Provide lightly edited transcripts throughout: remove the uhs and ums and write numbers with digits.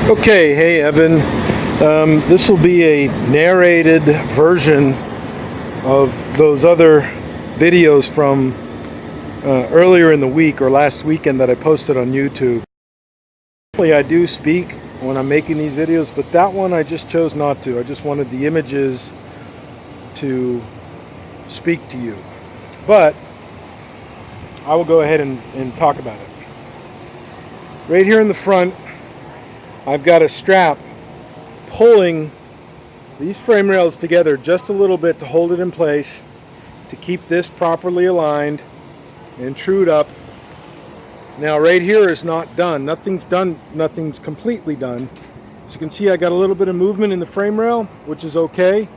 Okay, hey Evan. This will be a narrated version of those other videos from earlier in the week or last weekend that I posted on YouTube. Normally I do speak when I'm making these videos, but that one I just chose not to. I just wanted the images to speak to you. But I will go ahead and talk about it. Right here in the front, I've got a strap pulling these frame rails together just a little bit to hold it in place, to keep this properly aligned and trued up. Now right here is not done. Nothing's done. Nothing's completely done. As you can see, I got a little bit of movement in the frame rail, which is okay,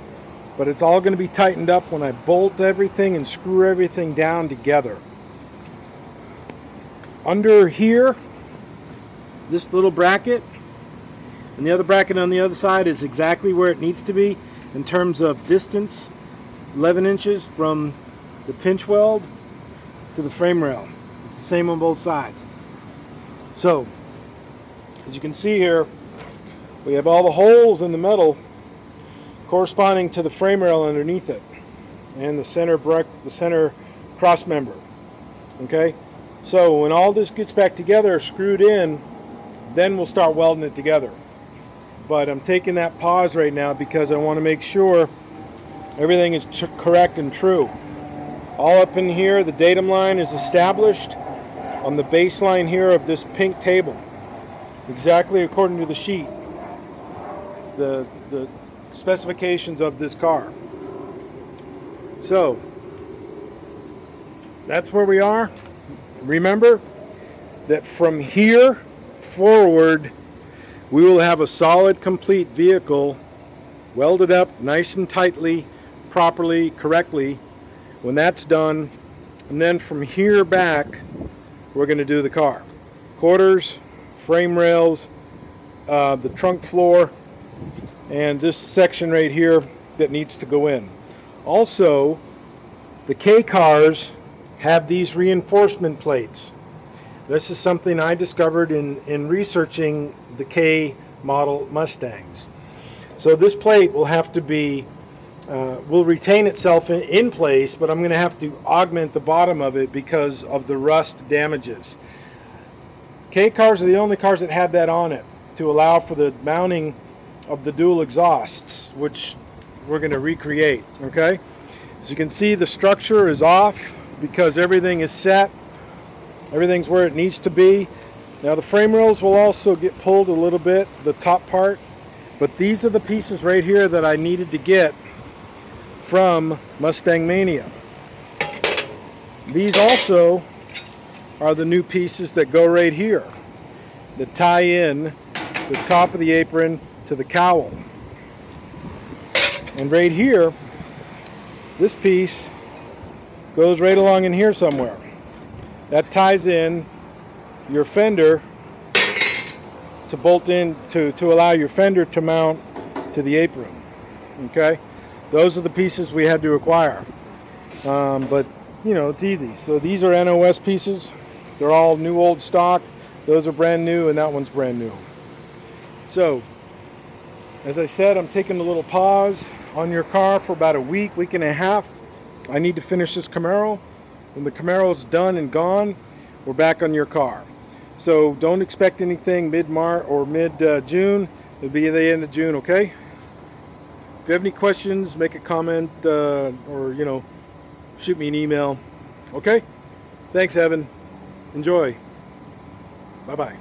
but it's all going to be tightened up when I bolt everything and screw everything down together. Under here, this little bracket and the other bracket on the other side is exactly where it needs to be in terms of distance, 11 inches from the pinch weld to the frame rail. It's the same on both sides. So, as you can see here, we have all the holes in the metal corresponding to the frame rail underneath it and the center cross member. Okay, so when all this gets back together, screwed in, then we'll start welding it together. But I'm taking that pause right now because I want to make sure everything is correct and true. All up in here, the datum line is established on the baseline here of this pink table, exactly according to the sheet, the specifications of this car. So that's where we are. Remember that from here forward, we will have a solid, complete vehicle, welded up nice and tightly, properly, correctly, when that's done. And then from here back, we're going to do the car. Quarters, frame rails, the trunk floor, and this section right here that needs to go in. Also, the K cars have these reinforcement plates. This is something I discovered in researching the K model Mustangs. So this plate will have to be, will retain itself in place, but I'm going to have to augment the bottom of it because of the rust damages. K cars are the only cars that have that on it to allow for the mounting of the dual exhausts, which we're going to recreate. Okay, as you can see, the structure is off because everything is set. Everything's where it needs to be. Now the frame rails will also get pulled a little bit, the top part, but these are the pieces right here that I needed to get from Mustang Mania. These also are the new pieces that go right here that tie in the top of the apron to the cowl. And right here, this piece goes right along in here somewhere. That ties in your fender to bolt in to allow your fender to mount to the apron. Okay, those are the pieces we had to acquire, but you know, it's easy. So these are NOS pieces. They're all new old stock. Those are brand new, and that one's brand new. So as I said, I'm taking a little pause on your car for about a week and a half. I need to finish this Camaro. When the Camaro is done and gone, we're back on your car. So don't expect anything mid-March or mid-June. It'll be the end of June, okay? If you have any questions, make a comment or, you know, shoot me an email. Okay? Thanks, Evan. Enjoy. Bye-bye.